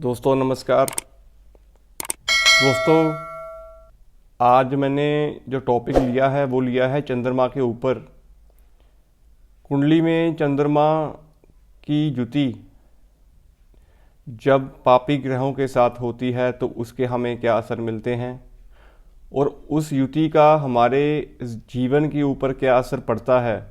दोस्तों नमस्कार। दोस्तों आज मैंने जो टॉपिक लिया है वो लिया है चंद्रमा के ऊपर। कुंडली में चंद्रमा की युति जब पापी ग्रहों के साथ होती है तो उसके हमें क्या असर मिलते हैं और उस युति का हमारे जीवन के ऊपर क्या असर पड़ता है।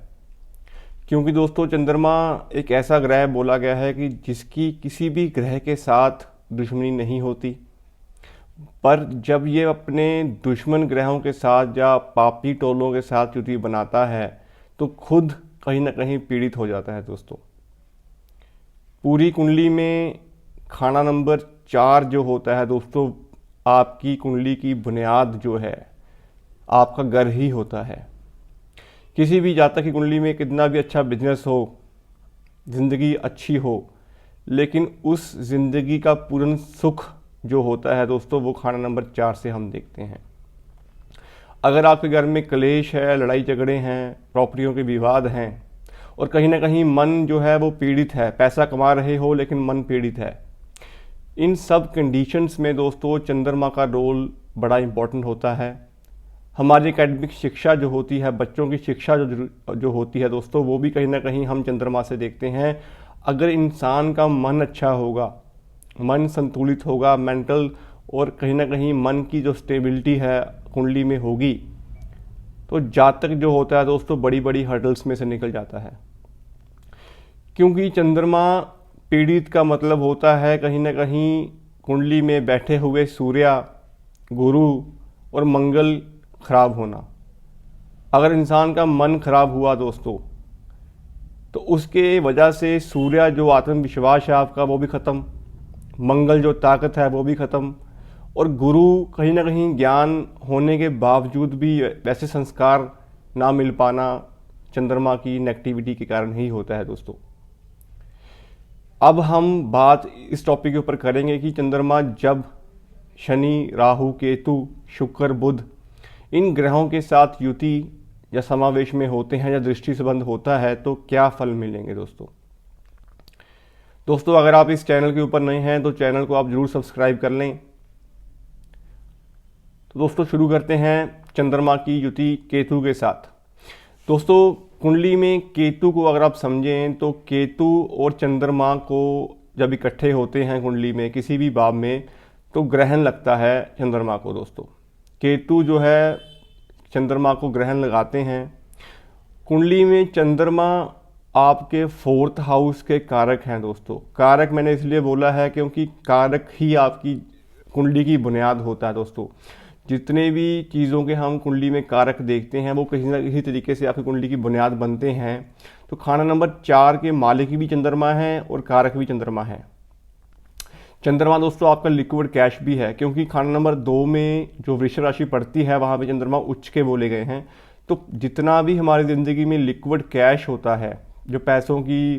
क्योंकि दोस्तों चंद्रमा एक ऐसा ग्रह बोला गया है कि जिसकी किसी भी ग्रह के साथ दुश्मनी नहीं होती, पर जब ये अपने दुश्मन ग्रहों के साथ या पापी टोलों के साथ युति बनाता है तो खुद कहीं ना कहीं पीड़ित हो जाता है। दोस्तों पूरी कुंडली में खाना नंबर 4 जो होता है दोस्तों, आपकी कुंडली की बुनियाद जो है आपका घर ही होता है। किसी भी जातक की कुंडली में कितना भी अच्छा बिजनेस हो, ज़िंदगी अच्छी हो, लेकिन उस ज़िंदगी का पूर्ण सुख जो होता है दोस्तों वो खाना नंबर 4 से हम देखते हैं। अगर आपके घर में क्लेश है, लड़ाई झगड़े हैं, प्रॉपर्टियों के विवाद हैं और कहीं ना कहीं मन जो है वो पीड़ित है, पैसा कमा रहे हो लेकिन मन पीड़ित है, इन सब कंडीशंस में दोस्तों चंद्रमा का रोल बड़ा इम्पोर्टेंट होता है। हमारी एकेडमिक शिक्षा जो होती है, बच्चों की शिक्षा जो होती है दोस्तों, वो भी कहीं ना कहीं हम चंद्रमा से देखते हैं। अगर इंसान का मन अच्छा होगा, मन संतुलित होगा, मेंटल और कहीं ना कहीं मन की जो स्टेबिलिटी है कुंडली में होगी, तो जातक जो होता है दोस्तों बड़ी बड़ी हर्डल्स में से निकल जाता है। क्योंकि चंद्रमा पीड़ित का मतलब होता है कहीं ना कहीं कुंडली में बैठे हुए सूर्य, गुरु और मंगल खराब होना। अगर इंसान का मन खराब हुआ दोस्तों तो उसके वजह से सूर्य जो आत्मविश्वास है आपका वो भी ख़त्म, मंगल जो ताकत है वो भी ख़त्म, और गुरु कहीं ना कहीं ज्ञान होने के बावजूद भी वैसे संस्कार ना मिल पाना चंद्रमा की नेगेटिविटी के कारण ही होता है। दोस्तों अब हम बात इस टॉपिक के ऊपर करेंगे कि चंद्रमा जब शनि, राहु, केतु, शुक्र, बुध इन ग्रहों के साथ युति या समावेश में होते हैं या दृष्टि संबंध होता है तो क्या फल मिलेंगे। दोस्तों अगर आप इस चैनल के ऊपर नए हैं तो चैनल को आप जरूर सब्सक्राइब कर लें। तो दोस्तों शुरू करते हैं चंद्रमा की युति केतु के साथ। दोस्तों कुंडली में केतु को अगर आप समझें तो केतु और चंद्रमा को जब इकट्ठे होते हैं कुंडली में किसी भी भाव में तो ग्रहण लगता है चंद्रमा को। दोस्तों केतु जो है चंद्रमा को ग्रहण लगाते हैं। कुंडली में चंद्रमा आपके 4th हाउस के कारक हैं। दोस्तों कारक मैंने इसलिए बोला है क्योंकि कारक ही आपकी कुंडली की बुनियाद होता है। दोस्तों जितने भी चीज़ों के हम कुंडली में कारक देखते हैं वो किसी न किसी तरीके से आपकी कुंडली की बुनियाद बनते हैं। तो खाना नंबर 4 के मालिक भी चंद्रमा है और कारक भी चंद्रमा है। चंद्रमा दोस्तों आपका लिक्विड कैश भी है, क्योंकि खाना नंबर 2 में जो वृष राशि पड़ती है वहाँ पे चंद्रमा उच्च के बोले गए हैं। तो जितना भी हमारी ज़िंदगी में लिक्विड कैश होता है, जो पैसों की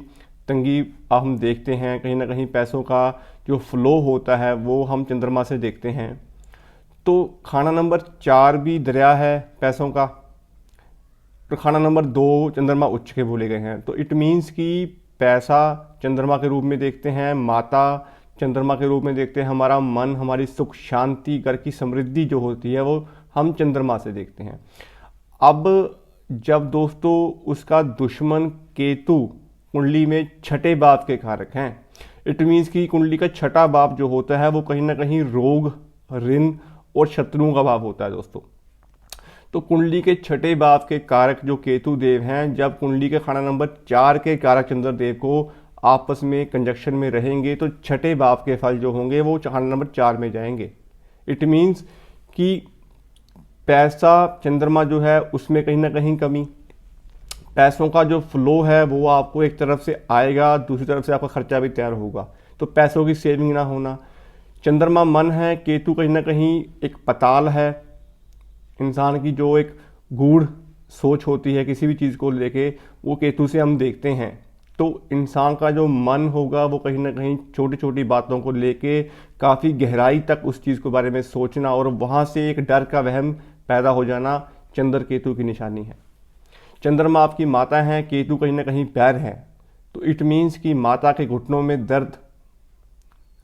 तंगी हम देखते हैं, कहीं ना कहीं पैसों का जो फ्लो होता है वो हम चंद्रमा से देखते हैं। तो खाना नंबर 4 भी दरिया है पैसों का, तो खाना नंबर 2 चंद्रमा उच्च के बोले गए हैं। तो इट मीन्स कि पैसा चंद्रमा के रूप में देखते हैं, माता चंद्रमा के रूप में देखते हैं, हमारा मन, हमारी सुख शांति, घर की समृद्धि जो होती है वो हम चंद्रमा से देखते हैं। अब जब दोस्तों उसका दुश्मन केतु कुंडली में छठे भाव के कारक हैं, इट मीन्स कि कुंडली का छठा भाव जो होता है वो कहीं ना कहीं रोग, ऋण और शत्रुओं का भाव होता है। दोस्तों तो कुंडली के छठे भाव के कारक जो केतु देव हैं, जब कुंडली के खाना नंबर 4 के कारक चंद्रदेव को आपस में कंजक्शन में रहेंगे तो छठे भाव के फल जो होंगे वो खाना नंबर 4 में जाएंगे। इट मीन्स कि पैसा चंद्रमा जो है उसमें कहीं ना कहीं कमी, पैसों का जो फ्लो है वो आपको एक तरफ से आएगा, दूसरी तरफ से आपका खर्चा भी तैयार होगा, तो पैसों की सेविंग ना होना। चंद्रमा मन है, केतु कहीं ना कहीं एक पताल है, इंसान की जो एक गूढ़ सोच होती है किसी भी चीज़ को लेके वो केतु से हम देखते हैं। तो इंसान का जो मन होगा वो कहीं ना कहीं छोटी छोटी बातों को लेके काफ़ी गहराई तक उस चीज़ के बारे में सोचना और वहाँ से एक डर का वहम पैदा हो जाना चंद्र केतु की निशानी है। चंद्रमा आपकी माता है, केतु कहीं ना कहीं पैर है, तो इट मीन्स कि माता के घुटनों में दर्द,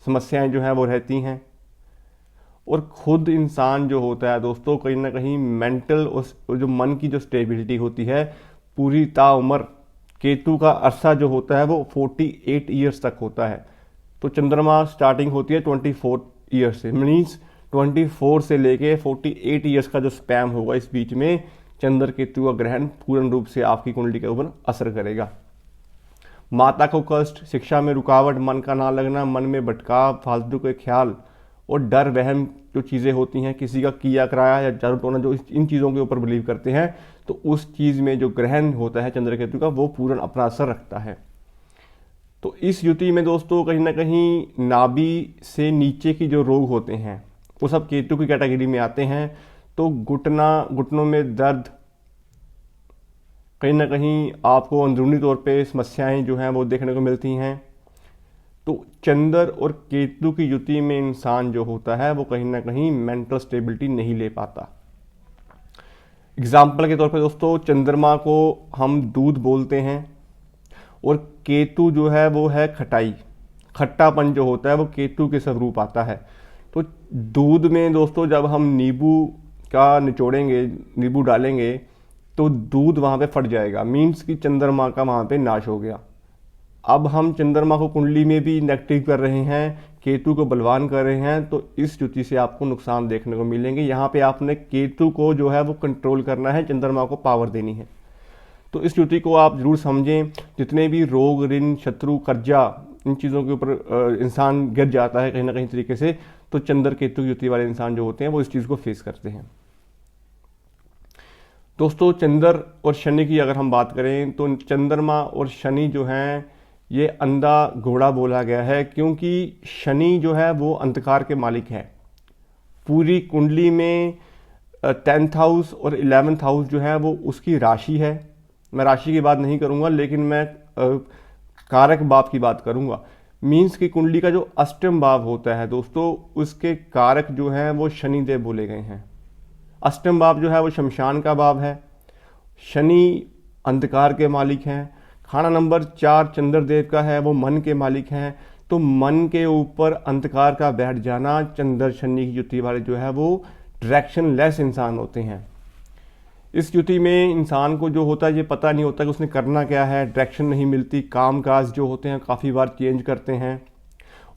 समस्याएं जो हैं वो रहती हैं। और खुद इंसान जो होता है दोस्तों, कहीं ना कहीं मेंटल और जो मन की जो स्टेबिलिटी होती है पूरी ताउम्र, केतु का अरसा जो होता है वो 48 ईयर्स तक होता है। तो चंद्रमा स्टार्टिंग होती है 24 ईयर्स से, मीन्स 24 से लेके 48 ईयर्स का जो स्पैम होगा, इस बीच में चंद्र केतु का ग्रहण पूर्ण रूप से आपकी कुंडली के ऊपर असर करेगा। माता को कष्ट, शिक्षा में रुकावट, मन का ना लगना, मन में भटकाव, फालतू के ख्याल और डर वहम जो चीज़ें होती हैं, किसी का किया कराया या जादू टोना, जो इन चीज़ों के ऊपर बिलीव करते हैं, तो उस चीज़ में जो ग्रहण होता है चंद्र केतु का वो पूर्ण अपना असर रखता है। तो इस युति में दोस्तों कहीं ना कहीं नाभि से नीचे की जो रोग होते हैं वो सब केतु की कैटेगरी में आते हैं। तो घुटनों में दर्द, कहीं ना कहीं आपको अंदरूनी तौर पे समस्याएं जो हैं वो देखने को मिलती हैं। तो चंद्र और केतु की युति में इंसान जो होता है वो कहीं ना कहीं मेंटल स्टेबिलिटी नहीं ले पाता। एग्जाम्पल के तौर पे दोस्तों, चंद्रमा को हम दूध बोलते हैं और केतु जो है वो है खटाई, खट्टापन जो होता है वो केतु के स्वरूप आता है। तो दूध में दोस्तों जब हम नींबू का निचोड़ेंगे, नींबू डालेंगे, तो दूध वहाँ पे फट जाएगा, मीन्स कि चंद्रमा का वहाँ पे नाश हो गया। अब हम चंद्रमा को कुंडली में भी नेगेटिव कर रहे हैं, केतु को बलवान कर रहे हैं, तो इस युति से आपको नुकसान देखने को मिलेंगे। यहाँ पे आपने केतु को जो है वो कंट्रोल करना है, चंद्रमा को पावर देनी है। तो इस युति को आप जरूर समझें। जितने भी रोग, ऋण, शत्रु, कर्जा, इन चीज़ों के ऊपर इंसान गिर जाता है कहीं ना कहीं तरीके से, तो चंद्र केतु युति वाले इंसान जो होते हैं वो इस चीज़ को फेस करते हैं। दोस्तों चंद्र और शनि की अगर हम बात करें तो चंद्रमा और शनि जो हैं ये अंधा घोड़ा बोला गया है, क्योंकि शनि जो है वो अंधकार के मालिक है। पूरी कुंडली में 10th हाउस और 11th हाउस जो है वो उसकी राशि है। मैं राशि की बात नहीं करूंगा, लेकिन मैं कारक भाव की बात करूंगा। मीन्स की कुंडली का जो अष्टम भाव होता है दोस्तों, उसके कारक जो हैं वो शनिदेव बोले गए हैं। अष्टम भाव जो है वो शमशान का भाव है, शनि अंधकार के मालिक हैं। खाना नंबर 4 चंद्रदेव का है, वो मन के मालिक हैं। तो मन के ऊपर अंधकार का बैठ जाना, चंद्र शनि की युति वाले जो है वो डायरेक्शन लेस इंसान होते हैं। इस युति में इंसान को जो होता है ये पता नहीं होता कि उसने करना क्या है, डायरेक्शन नहीं मिलती, काम काज जो होते हैं काफ़ी बार चेंज करते हैं,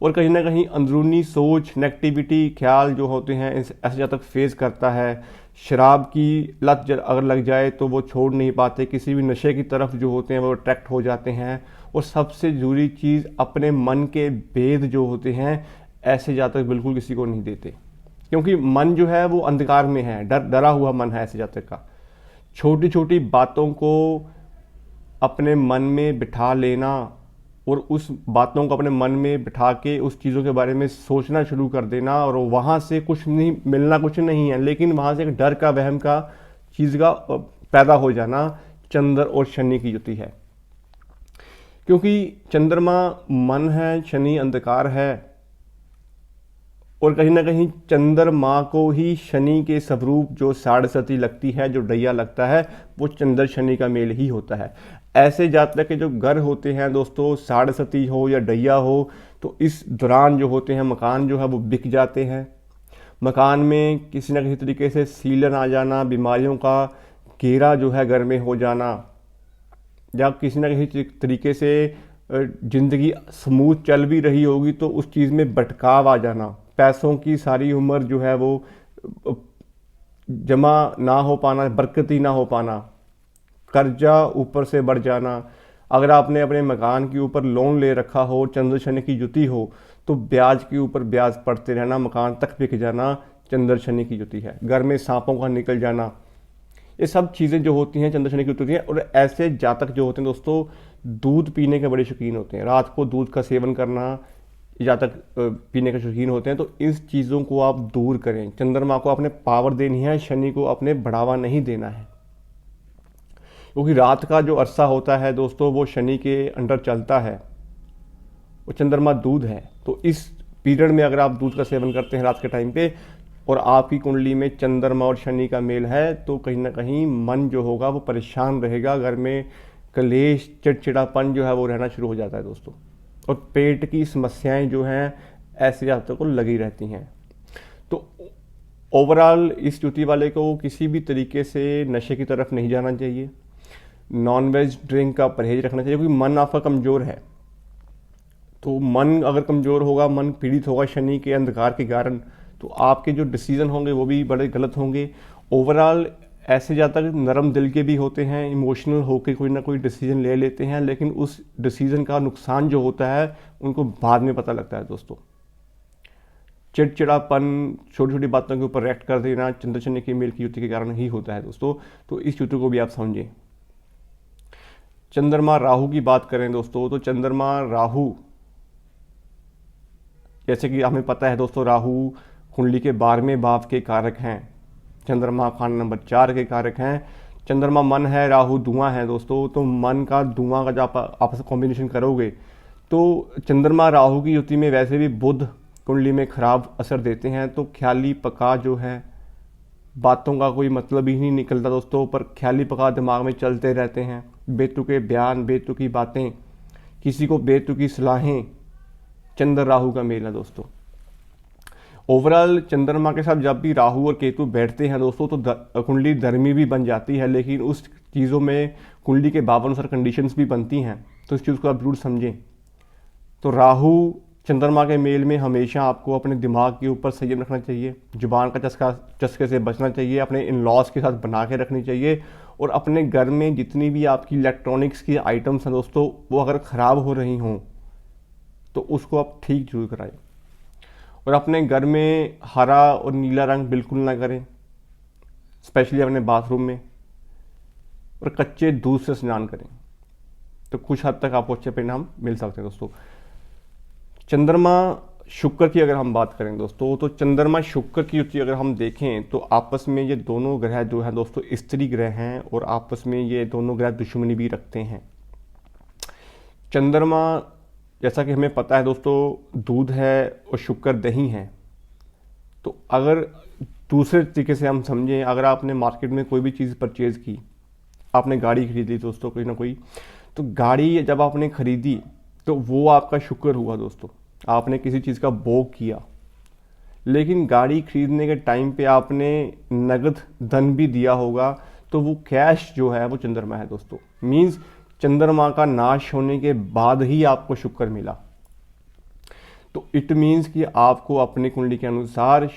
और कहीं ना कहीं अंदरूनी सोच, नेगेटिविटी, ख्याल जो होते हैं ऐसे जब तक फेस करता है। शराब की लत अगर लग जाए तो वो छोड़ नहीं पाते, किसी भी नशे की तरफ जो होते हैं वो अट्रैक्ट हो जाते हैं। और सबसे ज़रूरी चीज़, अपने मन के भेद जो होते हैं ऐसे जातक बिल्कुल किसी को नहीं देते, क्योंकि मन जो है वो अंधकार में है, डरा हुआ मन है ऐसे जातक का। छोटी छोटी बातों को अपने मन में बिठा लेना और उस बातों को अपने मन में बिठा के उस चीज़ों के बारे में सोचना शुरू कर देना, और वहाँ से कुछ नहीं मिलना, कुछ नहीं है, लेकिन वहाँ से एक डर का, वहम का चीज़ का पैदा हो जाना, चंद्र और शनि की युति है। क्योंकि चंद्रमा मन है, शनि अंधकार है, और कहीं ना कहीं चंद्रमा को ही शनि के स्वरूप जो साढ़सती लगती है, जो डैया लगता है, वो चंद्र शनि का मेल ही होता है। ऐसे जातक के जो घर होते हैं दोस्तों, साढ़सती हो या डैया हो, तो इस दौरान जो होते हैं मकान जो है वो बिक जाते हैं। मकान में किसी न किसी तरीके से सीलन आ जाना, बीमारियों का घेरा जो है घर में हो जाना, या किसी न किसी तरीके से ज़िंदगी स्मूथ चल भी रही होगी तो उस चीज़ में भटकाव आ जाना, पैसों की सारी उम्र जो है वो जमा ना हो पाना, बरकती ना हो पाना, कर्जा ऊपर से बढ़ जाना। अगर आपने अपने मकान के ऊपर लोन ले रखा हो, चंद्र शनि की युति हो, तो ब्याज के ऊपर ब्याज पड़ते रहना, मकान तक बिक जाना, चंद्र शनि की युति है। घर में सांपों का निकल जाना, ये सब चीज़ें जो होती हैं चंद्र शनि की युति हैं। और ऐसे जातक जो होते हैं दोस्तों, दूध पीने के बड़े शौकीन होते हैं, रात को दूध का सेवन करना, जातक पीने के शौकीन होते हैं। तो इस चीज़ों को आप दूर करें। चंद्रमा को आपने पावर देनी है, शनि को आपने बढ़ावा नहीं देना है, क्योंकि रात का जो अरसा होता है दोस्तों वो शनि के अंडर चलता है, वो चंद्रमा दूध है। तो इस पीरियड में अगर आप दूध का सेवन करते हैं रात के टाइम पे, और आपकी कुंडली में चंद्रमा और शनि का मेल है, तो कहीं ना कहीं मन जो होगा वो परेशान रहेगा, घर में कलेश, चिड़चिड़ापन जो है वो रहना शुरू हो जाता है दोस्तों। और पेट की समस्याएं जो हैं ऐसे जातकों को लगी रहती हैं। तो ओवरऑल इस युति वाले को किसी भी तरीके से नशे की तरफ नहीं जाना चाहिए, नॉनवेज ड्रिंक का परहेज रखना चाहिए, क्योंकि मन आपका कमज़ोर है। तो मन अगर कमज़ोर होगा, मन पीड़ित होगा शनि के अंधकार के कारण, तो आपके जो डिसीजन होंगे वो भी बड़े गलत होंगे। ओवरऑल ऐसे जातक नरम दिल के भी होते हैं, इमोशनल होकर कोई ना कोई डिसीजन ले लेते हैं, लेकिन उस डिसीजन का नुकसान जो होता है उनको बाद में पता लगता है दोस्तों। चिड़चिड़ापन, छोटी छोटी बातों के ऊपर रिएक्ट कर देना चंद्र शनि की मेल की युति के कारण ही होता है दोस्तों। तो इस युति को भी आप समझें। चंद्रमा राहु की बात करें दोस्तों, तो चंद्रमा राहु, जैसे कि हमें पता है दोस्तों, राहु कुंडली के 12वें भाव के कारक हैं, चंद्रमा खान नंबर 4 के कारक हैं। चंद्रमा मन है, राहु धुआं है दोस्तों। तो मन का धुआं का जब आप आपस में कॉम्बिनेशन करोगे तो चंद्रमा राहु की युति में वैसे भी बुध कुंडली में खराब असर देते हैं। तो ख्याली पका जो है, बातों का कोई मतलब ही नहीं निकलता दोस्तों, पर ख्याली पका दिमाग में चलते रहते हैं, बेतुके बयान, बेतुकी बातें, किसी को बेतुकी सलाहें। चंद्र राहु का मेल है दोस्तों। ओवरऑल चंद्रमा के साथ जब भी राहु और केतु बैठते हैं दोस्तों तो कुंडली धर्मी भी बन जाती है, लेकिन उस चीज़ों में कुंडली के भावानुसार कंडीशंस भी बनती हैं, तो इस चीज़ को आप जरूर समझें। तो राहु चंद्रमा के मेल में हमेशा आपको अपने दिमाग के ऊपर संयम रखना चाहिए, जुबान का चस्के से बचना चाहिए, अपने इन लॉज के साथ बना के रखनी चाहिए, और अपने घर में जितनी भी आपकी इलेक्ट्रॉनिक्स की आइटम्स हैं दोस्तों, वो अगर ख़राब हो रही हों तो उसको आप ठीक जरूर कराएं। और अपने घर में हरा और नीला रंग बिल्कुल ना करें, स्पेशली अपने बाथरूम में, और कच्चे दूध से स्नान करें, तो कुछ हद तक आपको अच्छे परिणाम मिल सकते हैं दोस्तों। चंद्रमा शुक्र की अगर हम बात करें दोस्तों, तो चंद्रमा शुक्र की युति अगर हम देखें तो आपस में ये दोनों ग्रह जो है दोस्तों स्त्री ग्रह हैं, और आपस में ये दोनों ग्रह दुश्मनी भी रखते हैं। चंद्रमा, जैसा कि हमें पता है दोस्तों, दूध है और शुक्र दही है। तो अगर दूसरे तरीके से हम समझें, अगर आपने मार्केट में कोई भी चीज़ परचेज़ की, आपने गाड़ी खरीदी दोस्तों कोई ना कोई, तो गाड़ी जब आपने खरीदी तो वो आपका शुक्र हुआ दोस्तों, आपने किसी चीज़ का भोग किया। लेकिन गाड़ी खरीदने के टाइम पे आपने नगद धन भी दिया होगा, तो वो कैश जो है वो चंद्रमा है दोस्तों। मीन्स चंद्रमा का नाश होने के बाद ही आपको शुक्र मिला। तो इट मीन्स कि आपको अपनी कुंडली के अनुसार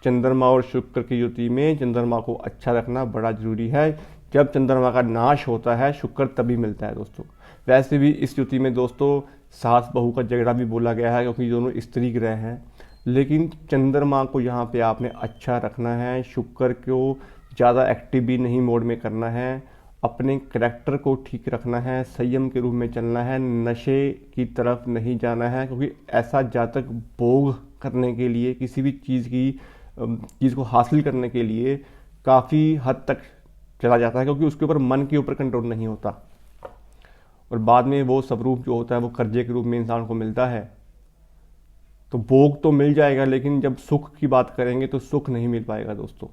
चंद्रमा और शुक्र की युति में चंद्रमा को अच्छा रखना बड़ा जरूरी है। जब चंद्रमा का नाश होता है शुक्र तभी मिलता है दोस्तों। वैसे भी इस युति में दोस्तों सास बहू का झगड़ा भी बोला गया है, क्योंकि दोनों स्त्री ग्रह हैं। लेकिन चंद्रमा को यहाँ पे आपने अच्छा रखना है, शुक्र को ज़्यादा एक्टिव भी नहीं मोड में करना है, अपने करैक्टर को ठीक रखना है, संयम के रूप में चलना है, नशे की तरफ नहीं जाना है, क्योंकि ऐसा जातक भोग करने के लिए, किसी भी चीज़ को हासिल करने के लिए काफ़ी हद तक चला जाता है, क्योंकि उसके ऊपर मन के ऊपर कंट्रोल नहीं होता, और बाद में वो स्वरूप जो होता है वो कर्जे के रूप में इंसान को मिलता है। तो भोग तो मिल जाएगा, लेकिन जब सुख की बात करेंगे तो सुख नहीं मिल पाएगा दोस्तों।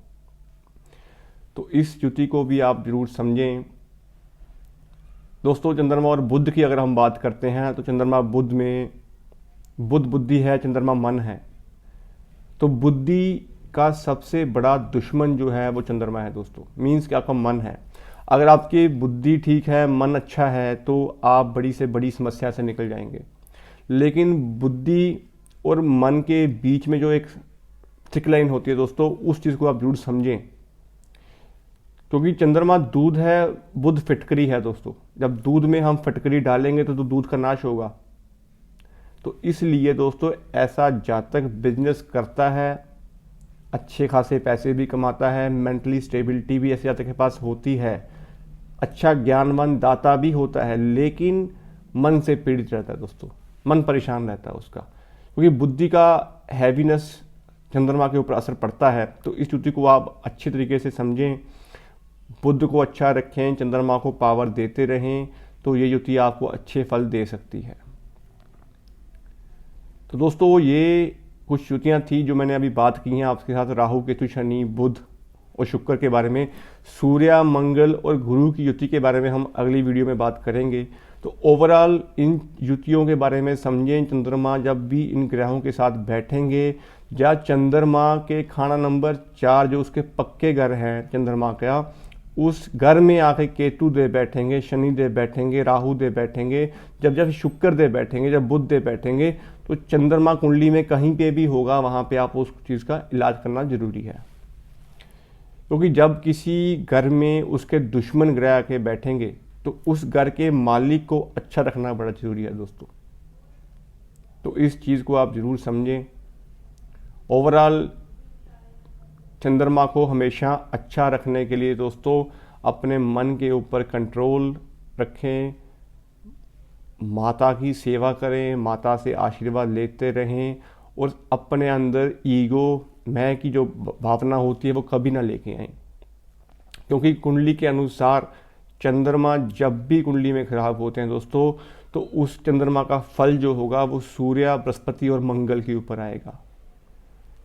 तो इस युति को भी आप जरूर समझें दोस्तों। चंद्रमा और बुध की अगर हम बात करते हैं, तो चंद्रमा बुध में, बुध बुद्धि है, चंद्रमा मन है। तो बुद्धि का सबसे बड़ा दुश्मन जो है वो चंद्रमा है दोस्तों। मीन्स कि आपका मन है। अगर आपकी बुद्धि ठीक है, मन अच्छा है, तो आप बड़ी से बड़ी समस्या से निकल जाएंगे। लेकिन बुद्धि और मन के बीच में जो एक थिक लाइन होती है दोस्तों, उस चीज़ को आप जरूर समझें, क्योंकि चंद्रमा दूध है, बुध फिटकरी है दोस्तों। जब दूध में हम फिटकरी डालेंगे तो दूध का नाश होगा। तो इसलिए दोस्तों ऐसा जातक बिजनेस करता है, अच्छे खासे पैसे भी कमाता है, मेंटली स्टेबिलिटी भी ऐसे जातक के पास होती है, अच्छा ज्ञानवान दाता भी होता है, लेकिन मन से पीड़ित रहता है दोस्तों, मन परेशान रहता है उसका, क्योंकि बुद्धि का हैवीनेस चंद्रमा के ऊपर असर पड़ता है। तो इस युति को आप अच्छी तरीके से समझें, बुध को अच्छा रखें, चंद्रमा को पावर देते रहें, तो ये युति आपको अच्छे फल दे सकती है। तो दोस्तों ये कुछ युतियाँ थी जो मैंने अभी बात की हैं आपके साथ, राहु केतु शनि बुध और शुक्र के बारे में, सूर्य मंगल और गुरु की युति के बारे में हम अगली वीडियो में बात करेंगे। तो ओवरऑल इन युतियों के बारे में समझें। चंद्रमा जब भी इन ग्रहों के साथ बैठेंगे, या चंद्रमा के खाना नंबर 4 जो उसके पक्के घर हैं चंद्रमा का, उस घर में आके केतु दे बैठेंगे, शनि दे बैठेंगे, राहु दे बैठेंगे, जब शुक्र दे बैठेंगे, जब बुध दे बैठेंगे, तो चंद्रमा कुंडली में कहीं पे भी होगा, वहाँ पे आप उस चीज़ का इलाज करना जरूरी है। क्योंकि जब किसी घर में उसके दुश्मन ग्रह आके बैठेंगे तो उस घर के मालिक को अच्छा रखना बड़ा जरूरी है दोस्तों। तो इस चीज़ को आप जरूर समझें। ओवरऑल चंद्रमा को हमेशा अच्छा रखने के लिए दोस्तों अपने मन के ऊपर कंट्रोल रखें, माता की सेवा करें, माता से आशीर्वाद लेते रहें, और अपने अंदर ईगो, मैं की जो भावना होती है वो कभी ना लेके आएं। क्योंकि कुंडली के अनुसार चंद्रमा जब भी कुंडली में खराब होते हैं दोस्तों, तो उस चंद्रमा का फल जो होगा वो सूर्य, बृहस्पति और मंगल के ऊपर आएगा।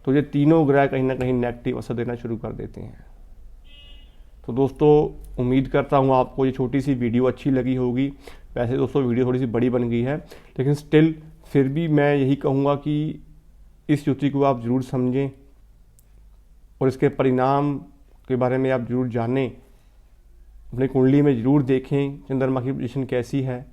तो ये तीनों ग्रह कहीं ना कहीं नेगेटिव असर देना शुरू कर देते हैं। तो दोस्तों उम्मीद करता हूँ आपको ये छोटी सी वीडियो अच्छी लगी होगी। वैसे दोस्तों वीडियो थोड़ी सी बड़ी बन गई है, लेकिन स्टिल फिर भी मैं यही कहूँगा कि इस युति को आप ज़रूर समझें और इसके परिणाम के बारे में आप ज़रूर जानें। अपनी कुंडली में ज़रूर देखें चंद्रमा की पोजीशन कैसी है,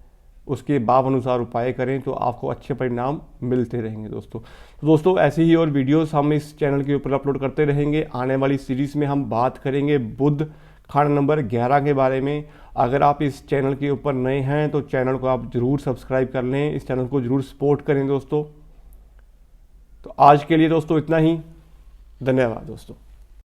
उसके भाव अनुसार उपाय करें तो आपको अच्छे परिणाम मिलते रहेंगे दोस्तों। तो दोस्तों ऐसी ही और वीडियोस हम इस चैनल के ऊपर अपलोड करते रहेंगे। आने वाली सीरीज़ में हम बात करेंगे बुध खाना नंबर 11 के बारे में। अगर आप इस चैनल के ऊपर नए हैं तो चैनल को आप ज़रूर सब्सक्राइब कर लें, इस चैनल को ज़रूर सपोर्ट करें दोस्तों। तो आज के लिए दोस्तों इतना ही। धन्यवाद दोस्तों।